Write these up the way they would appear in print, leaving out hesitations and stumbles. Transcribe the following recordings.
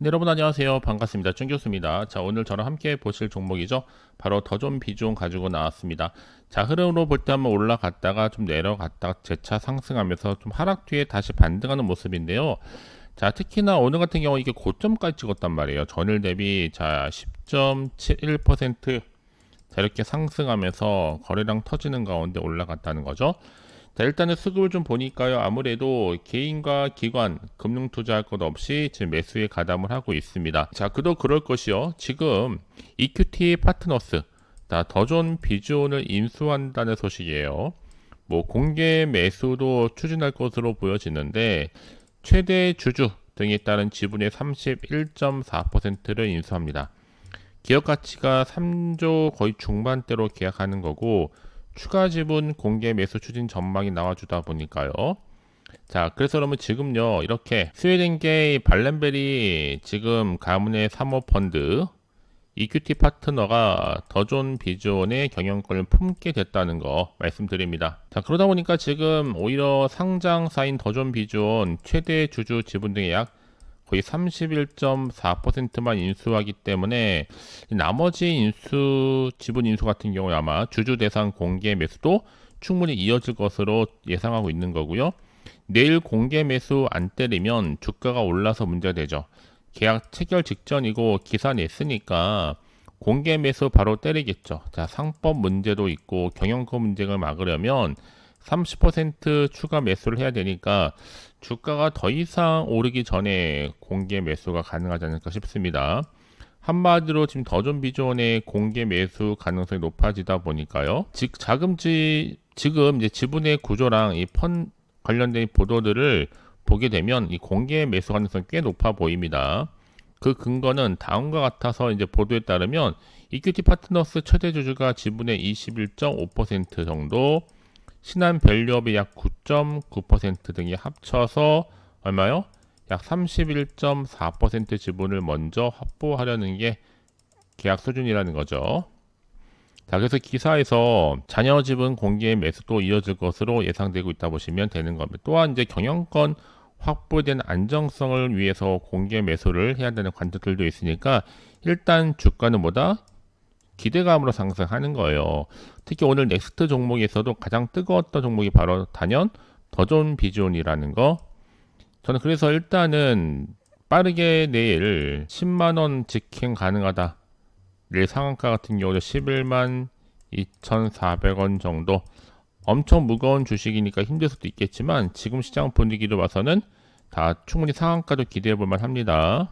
네, 여러분 안녕하세요. 반갑습니다. 준 교수입니다. 자, 오늘 저랑 함께 보실 종목이죠. 바로 더존 비중 가지고 나왔습니다. 자, 흐름으로 볼 때 한번 올라갔다가 좀 내려갔다가 재차 상승하면서 좀 하락 뒤에 다시 반등하는 모습인데요. 자, 특히나 오늘 같은 경우 이게 고점까지 찍었단 말이에요. 전일 대비 자 10.71% 자, 이렇게 상승하면서 거래량 터지는 가운데 올라갔다는 거죠. 자, 일단은 수급을 좀 보니까요. 아무래도 개인과 기관, 금융 투자할 것 없이 지금 매수에 가담을 하고 있습니다. 자, 그도 그럴 것이요. 지금 EQT 파트너스, 더존 비즈온을 인수한다는 소식이에요. 뭐 공개 매수도 추진할 것으로 보여지는데 최대 주주 등에 따른 지분의 31.4%를 인수합니다. 기업 가치가 3조 거의 중반대로 계약하는 거고 추가 지분 공개 매수 추진 전망이 나와주다 보니까요. 자, 그래서 그러면 지금요, 이렇게 스웨덴계 발렌베리 지금 가문의 사모펀드 EQT 파트너가 더존 비존의 경영권을 품게 됐다는 거 말씀드립니다. 자, 그러다 보니까 지금 오히려 상장사인 더존 비존 최대 주주 지분 등의 약 거의 31.4%만 인수하기 때문에 나머지 지분 인수 같은 경우에 아마 주주 대상 공개 매수도 충분히 이어질 것으로 예상하고 있는 거고요. 내일 공개 매수 안 때리면 주가가 올라서 문제가 되죠. 계약 체결 직전이고 기사 냈으니까 공개 매수 바로 때리겠죠. 자, 상법 문제도 있고 경영권 문제를 막으려면 30% 추가 매수를 해야 되니까 주가가 더 이상 오르기 전에 공개 매수가 가능하지 않을까 싶습니다. 한마디로 지금 더존 비존의 공개 매수 가능성이 높아지다 보니까요. 지금 이제 지분의 구조랑 이 관련된 보도들을 보게 되면 이 공개 매수 가능성이 꽤 높아 보입니다. 그 근거는 다음과 같아서 이제 보도에 따르면 이큐티 파트너스 최대 주주가 지분의 21.5% 정도, 신한밸류업의 약 9.9% 등이 합쳐서 얼마요? 약 31.4% 지분을 먼저 확보하려는 게 계약 수준이라는 거죠. 자, 그래서 기사에서 자녀 지분 공개 매수도 이어질 것으로 예상되고 있다 보시면 되는 겁니다. 또한 이제 경영권 확보된 안정성을 위해서 공개 매수를 해야 되는 관점들도 있으니까 일단 주가는 뭐다? 기대감으로 상승하는 거예요. 특히 오늘 넥스트 종목에서도 가장 뜨거웠던 종목이 바로 단연 더존 비존이라는 거. 저는 그래서 일단은 빠르게 내일 10만원 직행 가능하다. 내일 상한가 같은 경우도 11만 2,400원 정도. 엄청 무거운 주식이니까 힘들 수도 있겠지만 지금 시장 분위기로 봐서는 다 충분히 상한가도 기대해 볼만 합니다.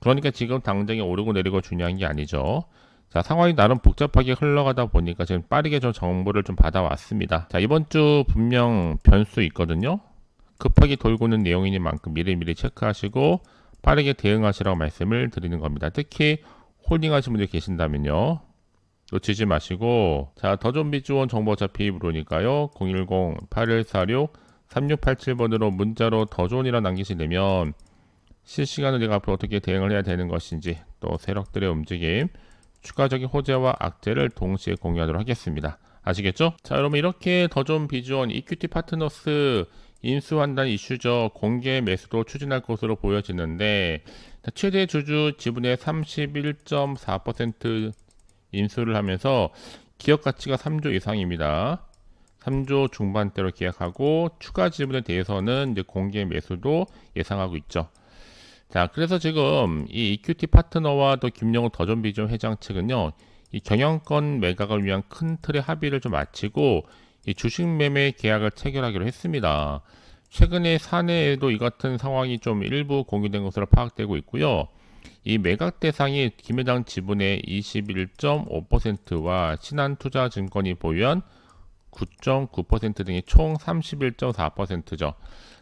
그러니까 지금 당장에 오르고 내리고 중요한 게 아니죠. 자, 상황이 나름 복잡하게 흘러가다 보니까 지금 빠르게 좀 정보를 좀 받아왔습니다. 자, 이번 주 분명 변수 있거든요. 급하게 돌고 있는 내용이니 만큼 미리미리 체크하시고 빠르게 대응하시라고 말씀을 드리는 겁니다. 특히 홀딩 하신 분들 계신다면요. 놓치지 마시고, 자, 더존 비즈원 정보 어차피 부르니까요. 010-8146-3687번으로 문자로 더존이라 남기시려면 실시간으로 내가 앞으로 어떻게 대응을 해야 되는 것인지, 또 세력들의 움직임, 추가적인 호재와 악재를 동시에 공유하도록 하겠습니다. 아시겠죠? 자, 여러분 이렇게 더존 비즈원 EQT 파트너스 인수한다는 이슈죠. 공개 매수도 추진할 것으로 보여지는데 최대 주주 지분의 31.4% 인수를 하면서 기업 가치가 3조 이상입니다. 3조 중반대로 계약하고 추가 지분에 대해서는 이제 공개 매수도 예상하고 있죠. 자, 그래서 지금 이 EQT 파트너와 또 김영우 더존 비전 회장 측은요, 이 경영권 매각을 위한 큰 틀의 합의를 좀 마치고 이 주식 매매 계약을 체결하기로 했습니다. 최근에 사내에도 이 같은 상황이 좀 일부 공유된 것으로 파악되고 있고요. 이 매각 대상이 김 회장 지분의 21.5%와 신한투자증권이 보유한 9.9% 등이 총 31.4%죠.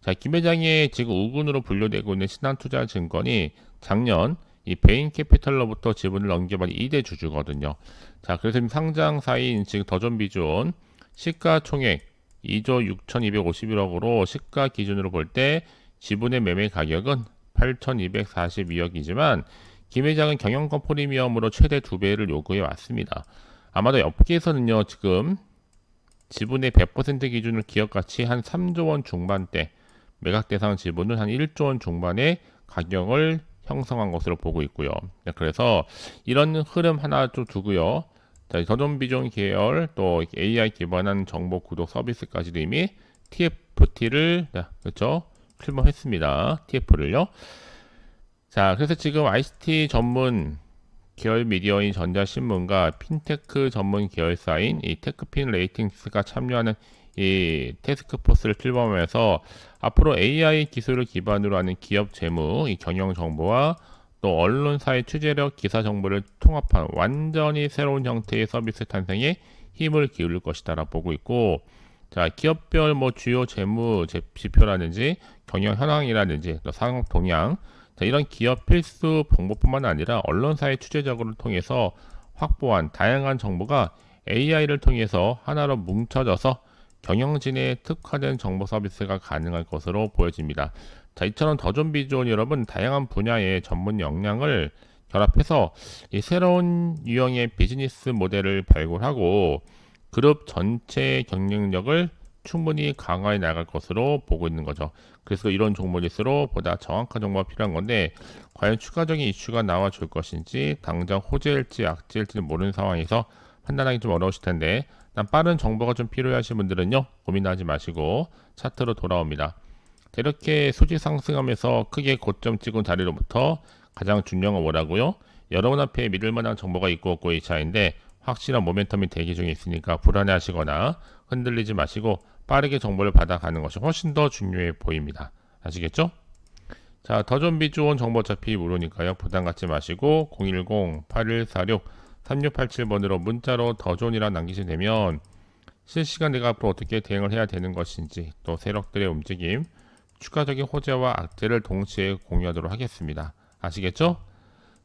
자, 김 회장의 지금 우군으로 분류되고 있는 신한투자증권이 작년 이 베인캐피털로부터 지분을 넘겨받은 2대 주주거든요. 자, 그래서 상장사인 지금 더존 비존 시가총액 2조 6,251억으로 시가 기준으로 볼 때 지분의 매매 가격은 8,242억이지만 김 회장은 경영권 프리미엄으로 최대 2배를 요구해 왔습니다. 아마도 업계에서는요, 지금 지분의 100% 기준을 기업가치 한 3조 원 중반대, 매각 대상 지분은 한 1조 원 중반의 가격을 형성한 것으로 보고 있고요. 네, 그래서 이런 흐름 하나 좀 두고요. 자, 더존비존 계열 또 AI 기반한 정보 구독 서비스까지도 이미 TFT를 그렇죠? 출범했습니다. TF를요. 자, 그래서 지금 ICT 전문 계열 미디어인 전자신문과 핀테크 전문 계열사인 이 테크핀 레이팅스가 참여하는 이 태스크포스를 출범하면서 앞으로 AI 기술을 기반으로 하는 기업 재무, 이 경영 정보와 또 언론사의 취재력, 기사 정보를 통합한 완전히 새로운 형태의 서비스 탄생에 힘을 기울일 것이다라고 보고 있고, 자, 기업별 뭐 주요 재무 지표라든지 경영 현황이라든지 또 상업 동향, 자, 이런 기업 필수 정보뿐만 아니라 언론사의 취재적으로 통해서 확보한 다양한 정보가 AI를 통해서 하나로 뭉쳐져서 경영진에 특화된 정보 서비스가 가능할 것으로 보여집니다. 자, 이처럼 더존비존 여러분 다양한 분야의 전문 역량을 결합해서 이 새로운 유형의 비즈니스 모델을 발굴하고 그룹 전체 경쟁력을 충분히 강화해 나갈 것으로 보고 있는 거죠. 그래서 이런 종목일수록 보다 정확한 정보가 필요한 건데 과연 추가적인 이슈가 나와줄 것인지 당장 호재일지 악재일지 모르는 상황에서 판단하기 좀 어려우실 텐데 난 빠른 정보가 좀 필요하신 분들은요 고민하지 마시고 차트로 돌아옵니다. 이렇게 수지 상승하면서 크게 고점 찍은 자리로부터 가장 중요한 건 뭐라고요? 여러분 앞에 믿을 만한 정보가 있고 없고 이 차인데 확실한 모멘텀이 대기 중에 있으니까 불안해 하시거나 흔들리지 마시고 빠르게 정보를 받아가는 것이 훨씬 더 중요해 보입니다. 아시겠죠? 자, 더존비존 정보 어차피 무료니까요. 부담 갖지 마시고 010-8146-3687번으로 문자로 더존이라 남기시면 되면 실시간 내가 앞으로 어떻게 대응을 해야 되는 것인지 또 세력들의 움직임, 추가적인 호재와 악재를 동시에 공유하도록 하겠습니다. 아시겠죠?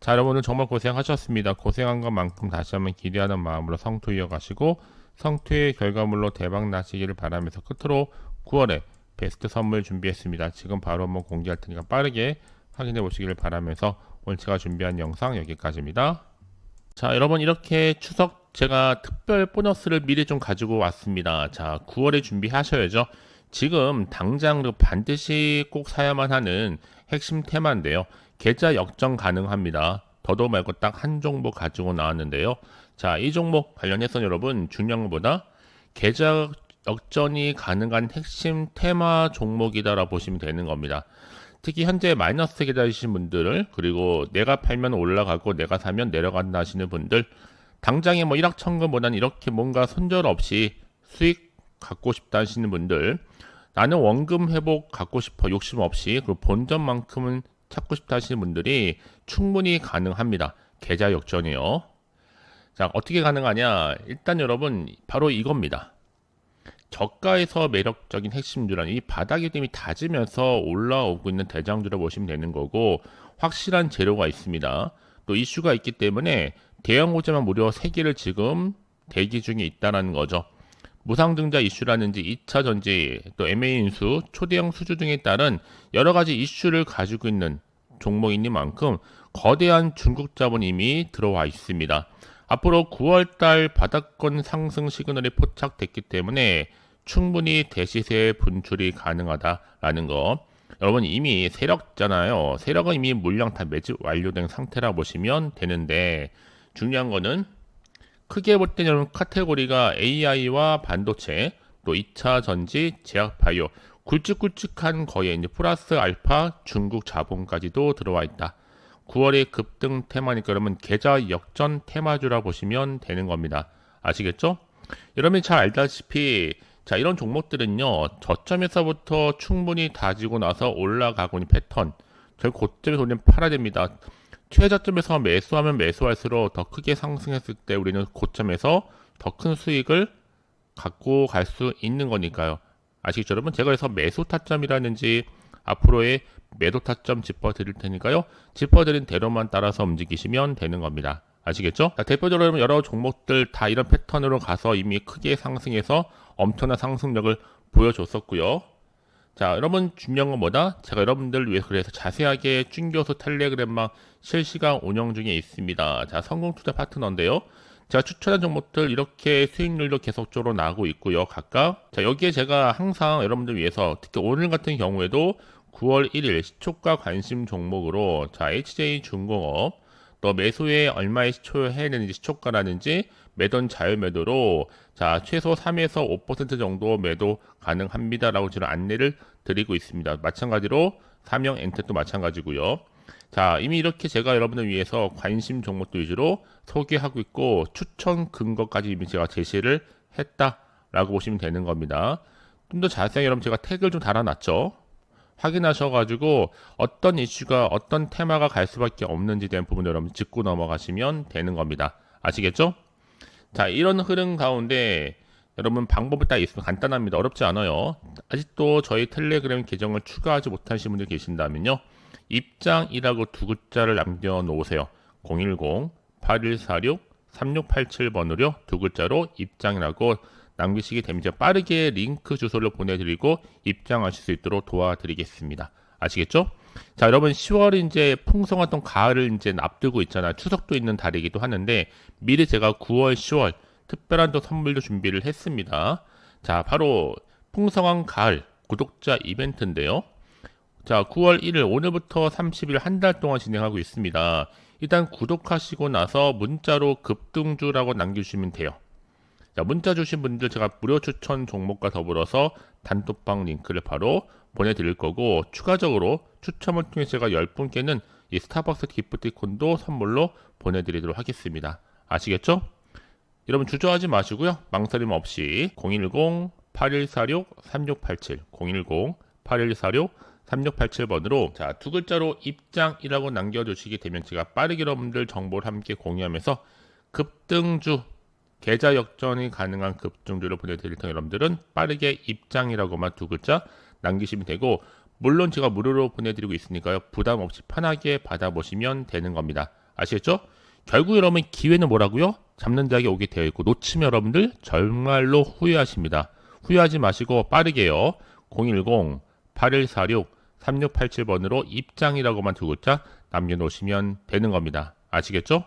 자, 여러분 오늘 정말 고생하셨습니다. 고생한 것만큼 다시 한번 기대하는 마음으로 성투 이어가시고 성투의 결과물로 대박 나시기를 바라면서 끝으로 9월에 베스트 선물 준비했습니다. 지금 바로 한번 공개할 테니까 빠르게 확인해 보시기를 바라면서 오늘 제가 준비한 영상 여기까지입니다. 자, 여러분 이렇게 추석 제가 특별 보너스를 미리 좀 가지고 왔습니다. 자, 9월에 준비하셔야죠. 지금 당장 반드시 꼭 사야만 하는 핵심 테마인데요. 계좌 역전 가능합니다. 더도 말고 딱 한 종목 가지고 나왔는데요. 자, 이 종목 관련해서 여러분 중요한 것보다 계좌 역전이 가능한 핵심 테마 종목이다라고 보시면 되는 겁니다. 특히 현재 마이너스 계좌이신 분들 그리고 내가 팔면 올라가고 내가 사면 내려간다 하시는 분들 당장에 뭐 일확천금보다는 이렇게 뭔가 손절 없이 수익 갖고 싶다 하시는 분들 나는 원금 회복 갖고 싶어 욕심 없이 그 본전만큼은 찾고 싶다 하시는 분들이 충분히 가능합니다. 계좌 역전이요. 자, 어떻게 가능하냐? 일단 여러분 바로 이겁니다. 저가에서 매력적인 핵심주란 이 바닥이 이미 다지면서 올라오고 있는 대장주를 보시면 되는 거고 확실한 재료가 있습니다. 또 이슈가 있기 때문에 대형 호재만 무려 3개를 지금 대기 중에 있다는 거죠. 무상증자 이슈라든지 2차 전지, 또 MA 인수, 초대형 수주 등에 따른 여러 가지 이슈를 가지고 있는 종목이니만큼 거대한 중국 자본이 이미 들어와 있습니다. 앞으로 9월달 바닥권 상승 시그널이 포착됐기 때문에 충분히 대시세 분출이 가능하다라는 거. 여러분 이미 세력잖아요. 세력은 이미 물량 다 매집 완료된 상태라 보시면 되는데 중요한 거는 크게 볼 때는 여러분 카테고리가 AI와 반도체, 또 2차 전지, 제약 바이오, 굵직굵직한 거에 이제 플러스 알파 중국 자본까지도 들어와 있다. 9월의 급등 테마니까 여러분 계좌 역전 테마주라 보시면 되는 겁니다. 아시겠죠? 여러분이 잘 알다시피 자 이런 종목들은요 저점에서부터 충분히 다지고 나서 올라가고 있는 패턴 저희 고점에서 우리는 팔아야 됩니다. 최저점에서 매수하면 매수할수록 더 크게 상승했을 때 우리는 고점에서 더 큰 수익을 갖고 갈 수 있는 거니까요. 아시겠죠 여러분? 제가 그래서 매수 타점이라든지 앞으로의 매도 타점 짚어드릴 테니까요. 짚어드린 대로만 따라서 움직이시면 되는 겁니다. 아시겠죠? 자, 대표적으로 여러분 여러 종목들 다 이런 패턴으로 가서 이미 크게 상승해서 엄청난 상승력을 보여줬었고요. 자, 여러분 중요한 건 뭐다? 제가 여러분들을 위해서 그래서 자세하게 준교수 텔레그램망 실시간 운영 중에 있습니다. 자, 성공투자 파트너인데요. 제가 추천한 종목들 이렇게 수익률도 계속적으로 나오고 있고요. 각각. 자, 여기에 제가 항상 여러분들 위해서 특히 오늘 같은 경우에도 9월 1일 시초가 관심 종목으로 자 HJ중공업 또 매수에 얼마의 시초해야 되는지 시초가라든지 매도는 자유매도로 자 최소 3에서 5% 정도 매도 가능합니다라고 지금 안내를 드리고 있습니다. 마찬가지로 삼형 엔텍도 마찬가지고요. 자 이미 이렇게 제가 여러분을 위해서 관심 종목들 위주로 소개하고 있고 추천 근거까지 이미 제가 제시를 했다라고 보시면 되는 겁니다. 좀 더 자세하게 여러분 제가 태그를 좀 달아놨죠. 확인하셔가지고 어떤 이슈가 어떤 테마가 갈 수밖에 없는지 대한 부분 여러분 짚고 넘어가시면 되는 겁니다. 아시겠죠? 자 이런 흐름 가운데 여러분 방법이 딱 있으면 간단합니다. 어렵지 않아요. 아직도 저희 텔레그램 계정을 추가하지 못하신 분들 계신다면요. 입장이라고 두 글자를 남겨놓으세요. 010-8146-3687번으로 두 글자로 입장이라고 남기시게 됩니다. 빠르게 링크 주소를 보내드리고 입장하실 수 있도록 도와드리겠습니다. 아시겠죠? 자, 여러분 10월이 이제 풍성했던 가을을 이제 앞두고 있잖아요. 추석도 있는 달이기도 하는데 미리 제가 9월, 10월 특별한 또 선물도 준비를 했습니다. 자, 바로 풍성한 가을 구독자 이벤트인데요. 자, 9월 1일 오늘부터 30일 한 달 동안 진행하고 있습니다. 일단 구독하시고 나서 문자로 급등주라고 남겨주시면 돼요. 자, 문자 주신 분들 제가 무료 추천 종목과 더불어서 단톡방 링크를 바로 보내드릴 거고 추가적으로 추첨을 통해 제가 10분께는 이 스타벅스 기프티콘도 선물로 보내드리도록 하겠습니다. 아시겠죠? 여러분 주저하지 마시고요. 망설임 없이 010-8146-3687 010-8146-3687번으로 자, 두 글자로 입장이라고 남겨주시게 되면 제가 빠르게 여러분들 정보를 함께 공유하면서 급등주 계좌 역전이 가능한 급등주를 보내드릴 테니 여러분들은 빠르게 입장이라고만 두 글자 남기시면 되고 물론 제가 무료로 보내드리고 있으니까요. 부담 없이 편하게 받아보시면 되는 겁니다. 아시겠죠? 결국 여러분 기회는 뭐라고요? 잡는 자에게 오게 되어 있고 놓치면 여러분들 정말로 후회하십니다. 후회하지 마시고 빠르게요. 010-8146-3687번으로 입장이라고만 두 글자 남겨놓으시면 되는 겁니다. 아시겠죠?